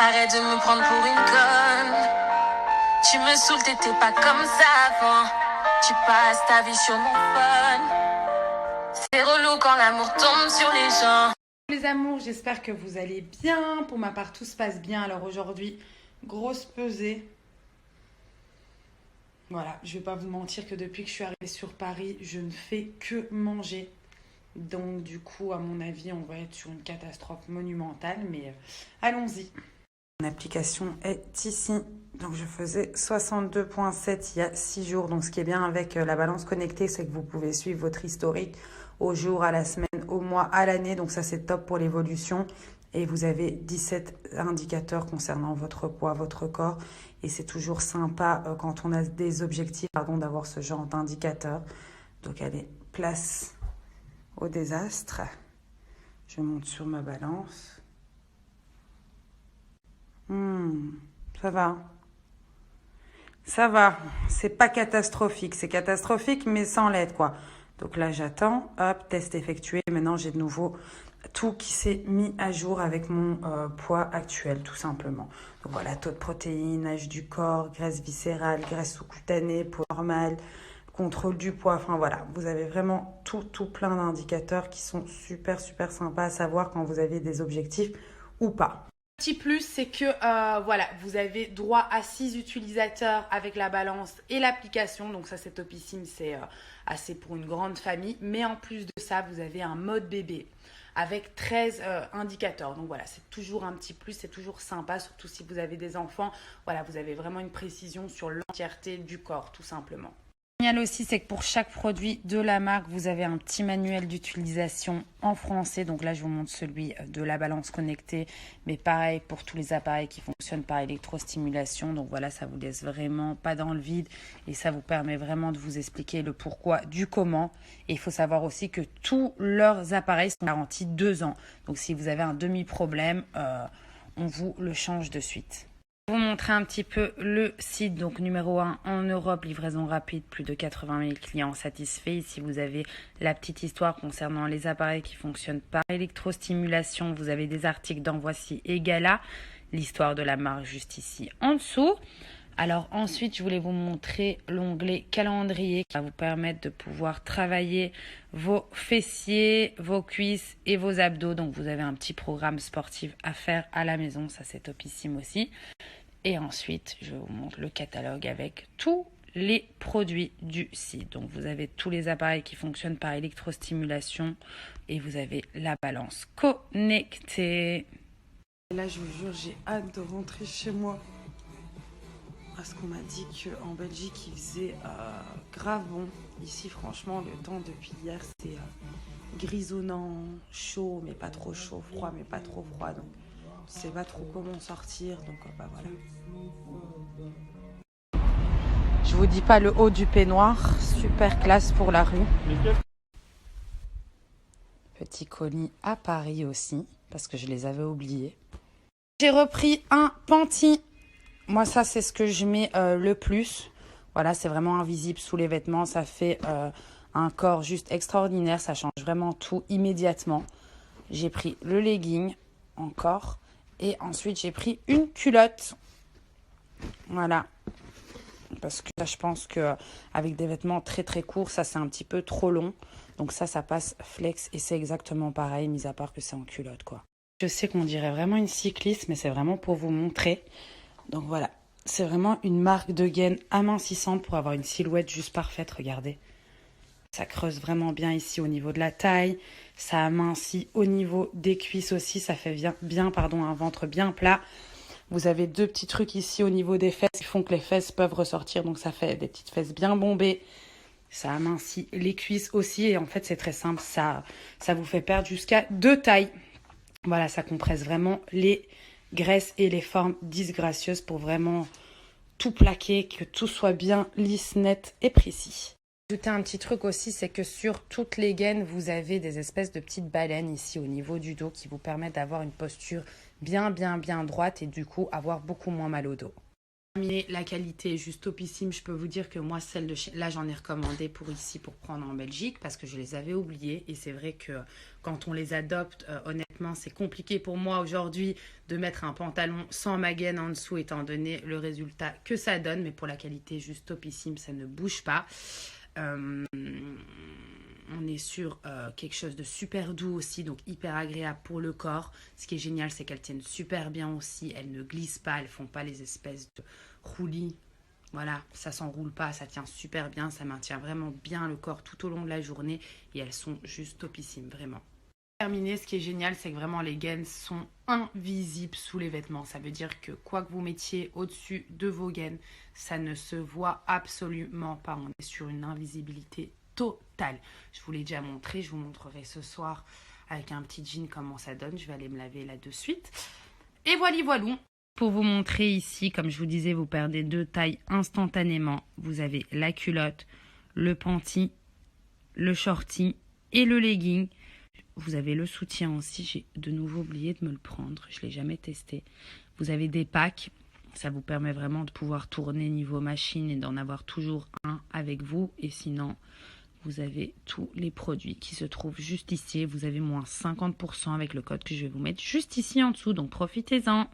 Arrête de me prendre pour une conne. Tu me saoules, t'étais pas comme ça avant. Tu passes ta vie sur mon phone. C'est relou quand l'amour tombe sur les gens. Les amours, j'espère que vous allez bien. Pour ma part, tout se passe bien. Alors aujourd'hui, grosse pesée. Voilà, je vais pas vous mentir que depuis que je suis arrivée sur Paris, je ne fais que manger. Donc du coup, à mon avis, on va être sur une catastrophe monumentale. Mais allons-y. Mon application est ici. Donc je faisais 62,7 il y a 6 jours. Donc ce qui est bien avec la balance connectée, c'est que vous pouvez suivre votre historique au jour, à la semaine, au mois, à l'année. Donc ça c'est top pour l'évolution. Et vous avez 17 indicateurs concernant votre poids, votre corps. Et c'est toujours sympa quand on a des objectifs, d'avoir ce genre d'indicateur. Donc allez, place au désastre. Je monte sur ma balance. Ça va. Ça va. C'est pas catastrophique. C'est catastrophique, mais sans l'aide, quoi. Donc là, j'attends. Hop, test effectué. Maintenant, j'ai de nouveau tout qui s'est mis à jour avec mon poids actuel, tout simplement. Donc voilà, taux de protéines, âge du corps, graisse viscérale, graisse sous-cutanée, poids normal, contrôle du poids. Enfin voilà, vous avez vraiment tout plein d'indicateurs qui sont super sympas à savoir quand vous avez des objectifs ou pas. Petit plus, c'est que voilà, vous avez droit à 6 utilisateurs avec la balance et l'application. Donc ça, c'est topissime, c'est assez pour une grande famille. Mais en plus de ça, vous avez un mode bébé avec 13 indicateurs. Donc voilà, c'est toujours un petit plus, c'est toujours sympa, surtout si vous avez des enfants. Voilà, vous avez vraiment une précision sur l'entièreté du corps, tout simplement. Génial aussi, c'est que pour chaque produit de la marque, vous avez un petit manuel d'utilisation en français. Donc là, je vous montre celui de la balance connectée, mais pareil pour tous les appareils qui fonctionnent par électrostimulation. Donc voilà, ça vous laisse vraiment pas dans le vide et ça vous permet vraiment de vous expliquer le pourquoi du comment. Et il faut savoir aussi que tous leurs appareils sont garantis 2 ans. Donc si vous avez un demi-problème, on vous le change de suite. Je vais vous montrer un petit peu le site. Donc numéro 1 en Europe, livraison rapide, plus de 80 000 clients satisfaits. Ici vous avez la petite histoire concernant les appareils qui fonctionnent par électrostimulation. Vous avez des articles dans Voici et Gala, l'histoire de la marque juste ici en dessous. Alors ensuite, je voulais vous montrer l'onglet calendrier qui va vous permettre de pouvoir travailler vos fessiers, vos cuisses et vos abdos. Donc vous avez un petit programme sportif à faire à la maison, ça c'est topissime aussi. Et ensuite, je vous montre le catalogue avec tous les produits du site. Donc vous avez tous les appareils qui fonctionnent par électrostimulation et vous avez la balance connectée. Là, je vous jure, j'ai hâte de rentrer chez moi. Parce qu'on m'a dit qu'en Belgique, il faisait grave bon. Ici, franchement, le temps depuis hier, c'est grisonnant, chaud, mais pas trop chaud, froid, mais pas trop froid. Donc, je ne sais pas trop comment sortir. Donc, bah voilà. Je vous dis pas le haut du peignoir. Super classe pour la rue. Petit colis à Paris aussi, parce que je les avais oubliés. J'ai repris un panty. Moi, ça, c'est ce que je mets le plus. Voilà, c'est vraiment invisible sous les vêtements. Ça fait un corps juste extraordinaire. Ça change vraiment tout immédiatement. J'ai pris le legging encore. Et ensuite, j'ai pris une culotte. Voilà. Parce que là, je pense qu'avec des vêtements très courts, ça, c'est un petit peu trop long. Donc ça passe flex. Et c'est exactement pareil, mis à part que c'est en culotte, quoi. Je sais qu'on dirait vraiment une cycliste, mais c'est vraiment pour vous montrer. Donc voilà, c'est vraiment une marque de gaine amincissante pour avoir une silhouette juste parfaite, regardez. Ça creuse vraiment bien ici au niveau de la taille, ça amincit au niveau des cuisses aussi, ça fait bien un ventre bien plat. Vous avez 2 petits trucs ici au niveau des fesses qui font que les fesses peuvent ressortir, donc ça fait des petites fesses bien bombées. Ça amincit les cuisses aussi et en fait c'est très simple, ça vous fait perdre jusqu'à 2 tailles. Voilà, ça compresse vraiment les graisses et les formes disgracieuses pour vraiment tout plaquer, que tout soit bien lisse, net et précis. Ajouter un petit truc aussi, c'est que sur toutes les gaines, vous avez des espèces de petites baleines ici au niveau du dos qui vous permettent d'avoir une posture bien droite et du coup avoir beaucoup moins mal au dos. La qualité est juste topissime. Je peux vous dire que moi, celle de chez... Là, j'en ai recommandé pour ici, pour prendre en Belgique, parce que je les avais oubliées. Et c'est vrai que quand on les adopte, honnêtement, c'est compliqué pour moi aujourd'hui de mettre un pantalon sans ma gaine en dessous, étant donné le résultat que ça donne. Mais pour la qualité, juste topissime, ça ne bouge pas. On est sur quelque chose de super doux aussi, donc hyper agréable pour le corps. Ce qui est génial, c'est qu'elles tiennent super bien aussi. Elles ne glissent pas, elles font pas les espèces de roulis. Voilà, ça s'enroule pas, ça tient super bien, ça maintient vraiment bien le corps tout au long de la journée et elles sont juste topissimes, vraiment. Terminé, ce qui est génial, c'est que vraiment les gaines sont invisibles sous les vêtements. Ça veut dire que quoi que vous mettiez au-dessus de vos gaines, ça ne se voit absolument pas. On est sur une invisibilité totale. Je vous l'ai déjà montré, je vous montrerai ce soir avec un petit jean comment ça donne. Je vais aller me laver là de suite. Et voilà. Pour vous montrer ici, comme je vous disais, vous perdez 2 tailles instantanément. Vous avez la culotte, le panty, le shorty et le legging. Vous avez le soutien aussi. J'ai de nouveau oublié de me le prendre. Je ne l'ai jamais testé. Vous avez des packs. Ça vous permet vraiment de pouvoir tourner niveau machine et d'en avoir toujours un avec vous. Et sinon, vous avez tous les produits qui se trouvent juste ici. Vous avez moins 50% avec le code que je vais vous mettre juste ici en dessous. Donc, profitez-en.